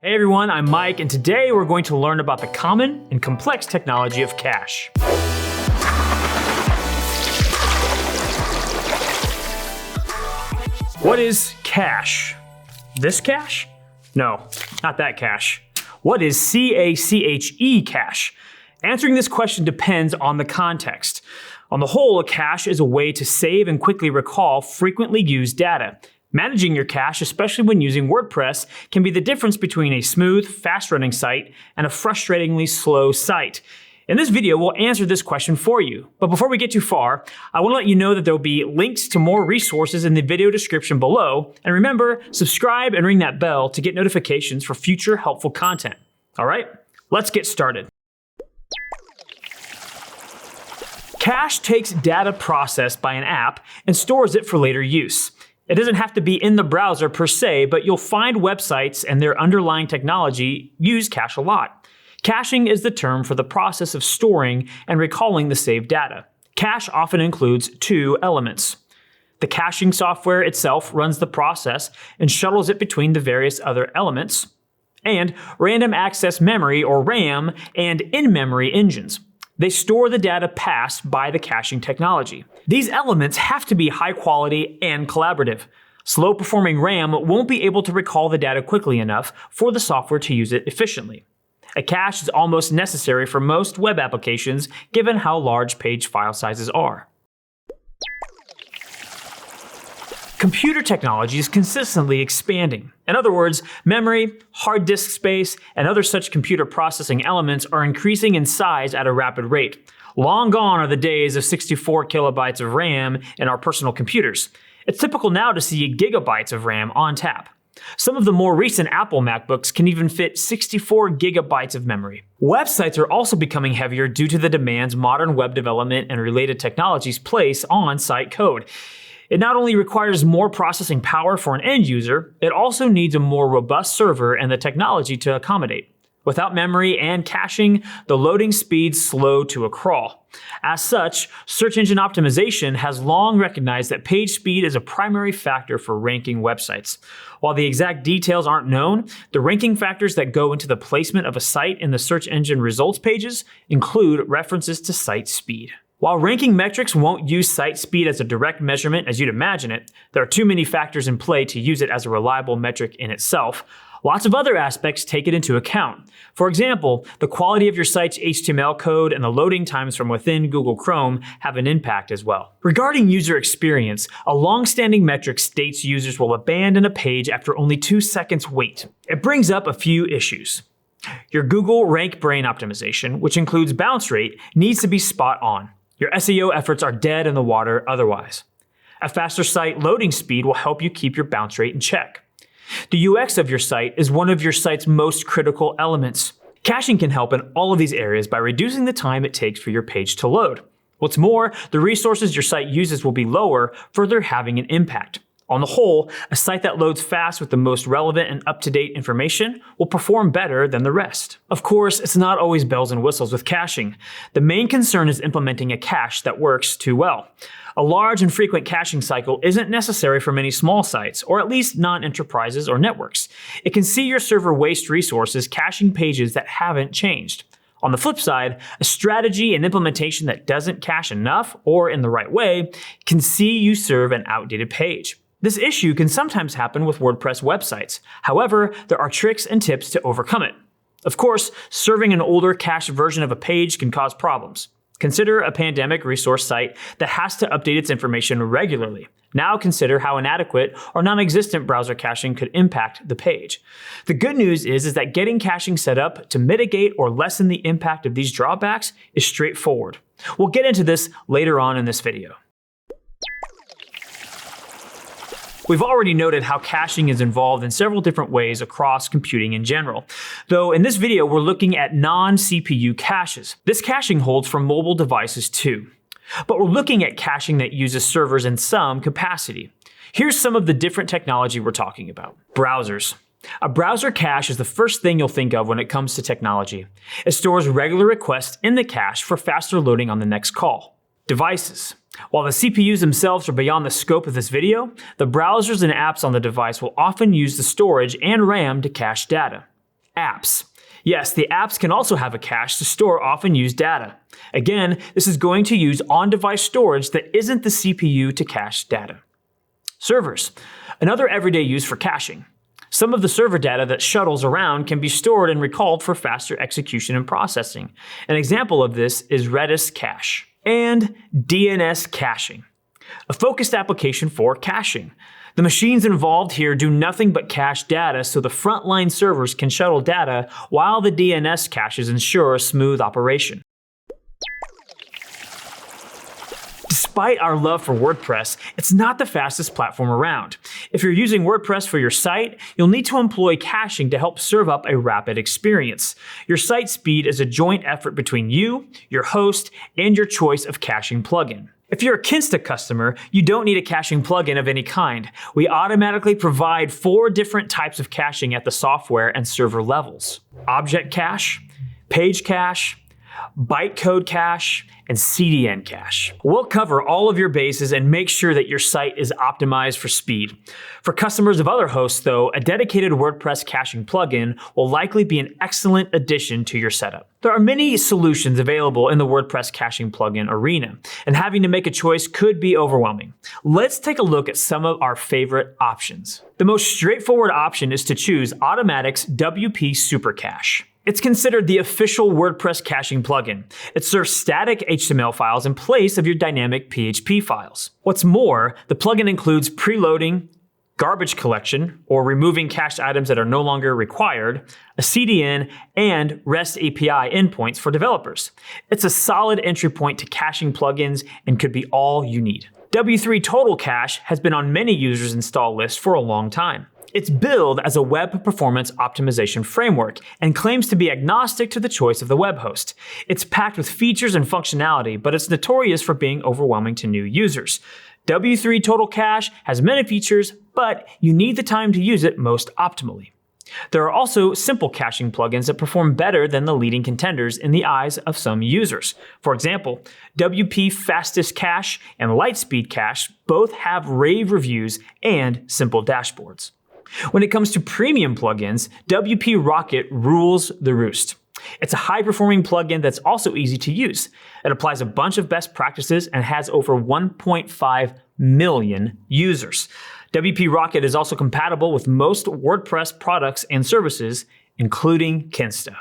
Hey everyone, I'm Mike, and today we're going to learn about the common and complex technology of cache. What is cache? This cache? No, not that cache. What is C-A-C-H-E cache? Answering this question depends on the context. On the whole, a cache is a way to save and quickly recall frequently used data. Managing your cache, especially when using WordPress, can be the difference between a smooth, fast-running site and a frustratingly slow site. In this video, we'll answer this question for you. But before we get too far, I want to let you know that there will be links to more resources in the video description below. And remember, subscribe and ring that bell to get notifications for future helpful content. All right, let's get started. Cache takes data processed by an app and stores it for later use. It doesn't have to be in the browser per se, but you'll find websites and their underlying technology use cache a lot. Caching is the term for the process of storing and recalling the saved data. Cache often includes two elements. The caching software itself runs the process and shuttles it between the various other elements, and random access memory, or RAM, and in-memory engines. They store the data passed by the caching technology. These elements have to be high quality and collaborative. Slow-performing RAM won't be able to recall the data quickly enough for the software to use it efficiently. A cache is almost necessary for most web applications, given how large page file sizes are. Computer technology is consistently expanding. In other words, memory, hard disk space, and other such computer processing elements are increasing in size at a rapid rate. Long gone are the days of 64 kilobytes of RAM in our personal computers. It's typical now to see gigabytes of RAM on tap. Some of the more recent Apple MacBooks can even fit 64 gigabytes of memory. Websites are also becoming heavier due to the demands modern web development and related technologies place on site code. It not only requires more processing power for an end user, it also needs a more robust server and the technology to accommodate. Without memory and caching, the loading speeds slow to a crawl. As such, search engine optimization has long recognized that page speed is a primary factor for ranking websites. While the exact details aren't known, the ranking factors that go into the placement of a site in the search engine results pages include references to site speed. While ranking metrics won't use site speed as a direct measurement as you'd imagine it, there are too many factors in play to use it as a reliable metric in itself. Lots of other aspects take it into account. For example, the quality of your site's HTML code and the loading times from within Google Chrome have an impact as well. Regarding user experience, a long-standing metric states users will abandon a page after only 2 seconds wait. It brings up a few issues. Your Google Rank Brain optimization, which includes bounce rate, needs to be spot on. Your SEO efforts are dead in the water otherwise. A faster site loading speed will help you keep your bounce rate in check. The UX of your site is one of your site's most critical elements. Caching can help in all of these areas by reducing the time it takes for your page to load. What's more, the resources your site uses will be lower, further having an impact. On the whole, a site that loads fast with the most relevant and up-to-date information will perform better than the rest. Of course, it's not always bells and whistles with caching. The main concern is implementing a cache that works too well. A large and frequent caching cycle isn't necessary for many small sites, or at least non-enterprises or networks. It can see your server waste resources caching pages that haven't changed. On the flip side, a strategy and implementation that doesn't cache enough or in the right way can see you serve an outdated page. This issue can sometimes happen with WordPress websites. However, there are tricks and tips to overcome it. Of course, serving an older cached version of a page can cause problems. Consider a pandemic resource site that has to update its information regularly. Now consider how inadequate or non-existent browser caching could impact the page. The good news is that getting caching set up to mitigate or lessen the impact of these drawbacks is straightforward. We'll get into this later on in this video. We've already noted how caching is involved in several different ways across computing in general. Though in this video, we're looking at non-CPU caches. This caching holds for mobile devices too. But we're looking at caching that uses servers in some capacity. Here's some of the different technology we're talking about. Browsers. A browser cache is the first thing you'll think of when it comes to technology. It stores regular requests in the cache for faster loading on the next call. Devices. While the CPUs themselves are beyond the scope of this video, the browsers and apps on the device will often use the storage and RAM to cache data. apps. Yes, the apps can also have a cache to store often used data. Again, this is going to use on-device storage that isn't the CPU to cache data. Servers, another everyday use for caching. Some of the server data that shuttles around can be stored and recalled for faster execution and processing. An example of this is DNS Cache. And DNS caching, a focused application for caching. The machines involved here do nothing but cache data so the frontline servers can shuttle data while the DNS caches ensure a smooth operation. Despite our love for WordPress, it's not the fastest platform around. If you're using WordPress for your site, you'll need to employ caching to help serve up a rapid experience. Your site speed is a joint effort between you, your host, and your choice of caching plugin. If you're a Kinsta customer, you don't need a caching plugin of any kind. We automatically provide 4 different types of caching at the software and server levels: Object Cache, Page Cache, Bytecode Cache, and CDN Cache. We'll cover all of your bases and make sure that your site is optimized for speed. For customers of other hosts, though, a dedicated WordPress caching plugin will likely be an excellent addition to your setup. There are many solutions available in the WordPress caching plugin arena, and having to make a choice could be overwhelming. Let's take a look at some of our favorite options. The most straightforward option is to choose Automatic's WP Super Cache. It's considered the official WordPress caching plugin. It serves static HTML files in place of your dynamic PHP files. What's more, the plugin includes preloading, garbage collection, or removing cached items that are no longer required, a CDN, and REST API endpoints for developers. It's a solid entry point to caching plugins and could be all you need. W3 Total Cache has been on many users' install lists for a long time. It's billed as a web performance optimization framework and claims to be agnostic to the choice of the web host. It's packed with features and functionality, but it's notorious for being overwhelming to new users. W3 Total Cache has many features, but you need the time to use it most optimally. There are also simple caching plugins that perform better than the leading contenders in the eyes of some users. For example, WP Fastest Cache and Lightspeed Cache both have rave reviews and simple dashboards. When it comes to premium plugins, WP Rocket rules the roost. It's a high-performing plugin that's also easy to use. It applies a bunch of best practices and has over 1.5 million users. WP Rocket is also compatible with most WordPress products and services, including Kinsta.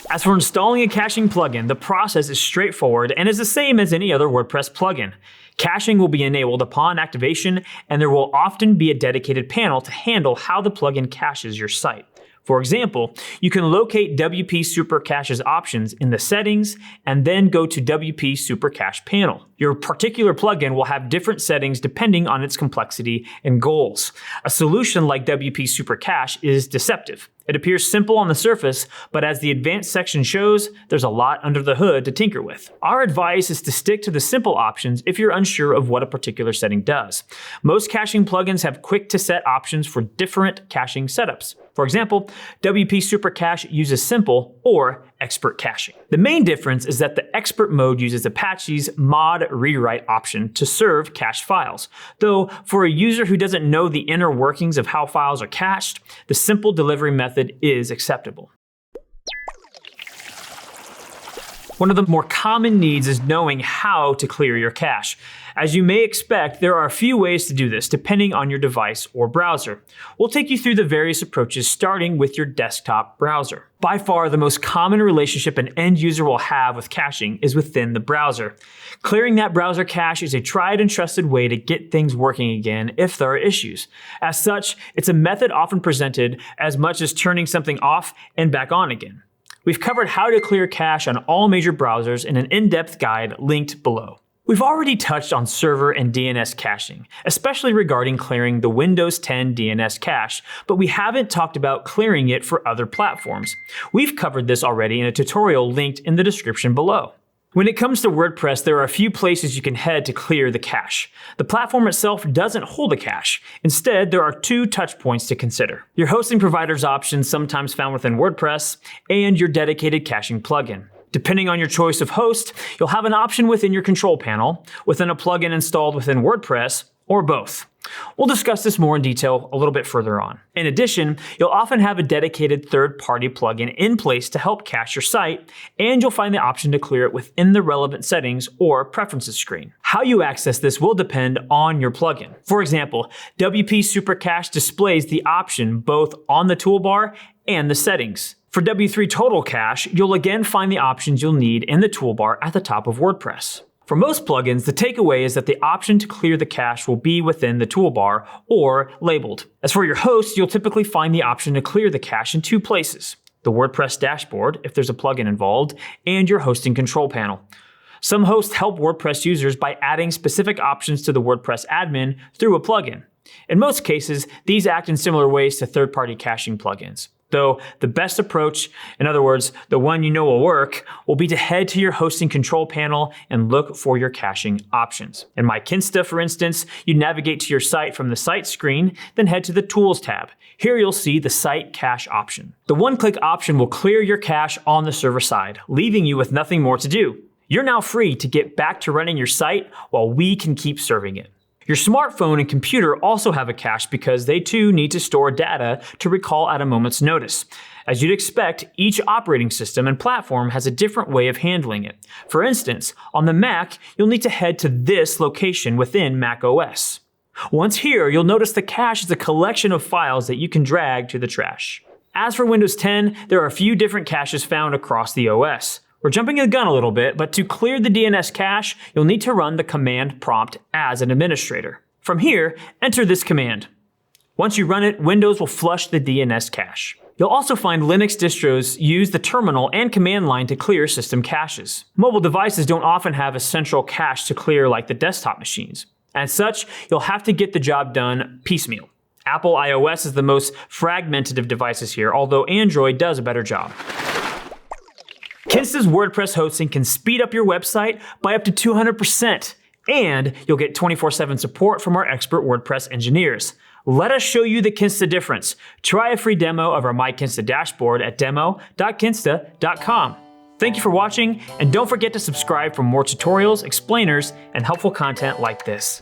As for installing a caching plugin, the process is straightforward and is the same as any other WordPress plugin. Caching will be enabled upon activation, and there will often be a dedicated panel to handle how the plugin caches your site. For example, you can locate WP Super Cache's options in the settings and then go to WP Super Cache panel. Your particular plugin will have different settings depending on its complexity and goals. A solution like WP Super Cache is deceptive. It appears simple on the surface, but as the advanced section shows, there's a lot under the hood to tinker with. Our advice is to stick to the simple options if you're unsure of what a particular setting does. Most caching plugins have quick-to-set options for different caching setups. For example, WP Super Cache uses simple or expert caching. The main difference is that the expert mode uses Apache's mod rewrite option to serve cached files. Though for a user who doesn't know the inner workings of how files are cached, the simple delivery method is acceptable. One of the more common needs is knowing how to clear your cache. As you may expect, there are a few ways to do this depending on your device or browser. We'll take you through the various approaches starting with your desktop browser. By far, the most common relationship an end user will have with caching is within the browser. Clearing that browser cache is a tried and trusted way to get things working again if there are issues. As such, it's a method often presented as much as turning something off and back on again. We've covered how to clear cache on all major browsers in an in-depth guide linked below. We've already touched on server and DNS caching, especially regarding clearing the Windows 10 DNS cache, but we haven't talked about clearing it for other platforms. We've covered this already in a tutorial linked in the description below. When it comes to WordPress, there are a few places you can head to clear the cache. The platform itself doesn't hold a cache. Instead, there are two touch points to consider: your hosting provider's options, sometimes found within WordPress, and your dedicated caching plugin. Depending on your choice of host, you'll have an option within your control panel, within a plugin installed within WordPress, or both? We'll discuss this more in detail a little bit further on. In addition, you'll often have a dedicated third-party plugin in place to help cache your site, and you'll find the option to clear it within the relevant settings or preferences screen. How you access this will depend on your plugin. For example, WP Super Cache displays the option both on the toolbar and the settings. For W3 Total Cache, you'll again find the options you'll need in the toolbar at the top of WordPress. For most plugins, the takeaway is that the option to clear the cache will be within the toolbar or labeled. As for your host, you'll typically find the option to clear the cache in two places: the WordPress dashboard, if there's a plugin involved, and your hosting control panel. Some hosts help WordPress users by adding specific options to the WordPress admin through a plugin. In most cases, these act in similar ways to third-party caching plugins. Though the best approach, in other words, the one you know will work, will be to head to your hosting control panel and look for your caching options. In MyKinsta, for instance, you navigate to your site from the site screen, then head to the Tools tab. Here you'll see the Site Cache option. The one-click option will clear your cache on the server side, leaving you with nothing more to do. You're now free to get back to running your site while we can keep serving it. Your smartphone and computer also have a cache because they too need to store data to recall at a moment's notice. As you'd expect, each operating system and platform has a different way of handling it. For instance, on the Mac, you'll need to head to this location within macOS. Once here, you'll notice the cache is a collection of files that you can drag to the trash. As for Windows 10, there are a few different caches found across the OS. We're jumping the gun a little bit, but to clear the DNS cache, you'll need to run the command prompt as an administrator. From here, enter this command. Once you run it, Windows will flush the DNS cache. You'll also find Linux distros use the terminal and command line to clear system caches. Mobile devices don't often have a central cache to clear like the desktop machines. As such, you'll have to get the job done piecemeal. Apple iOS is the most fragmented of devices here, although Android does a better job. Kinsta's WordPress hosting can speed up your website by up to 200%, and you'll get 24/7 support from our expert WordPress engineers. Let us show you the Kinsta difference. Try a free demo of our MyKinsta dashboard at demo.kinsta.com. Thank you for watching, and don't forget to subscribe for more tutorials, explainers, and helpful content like this.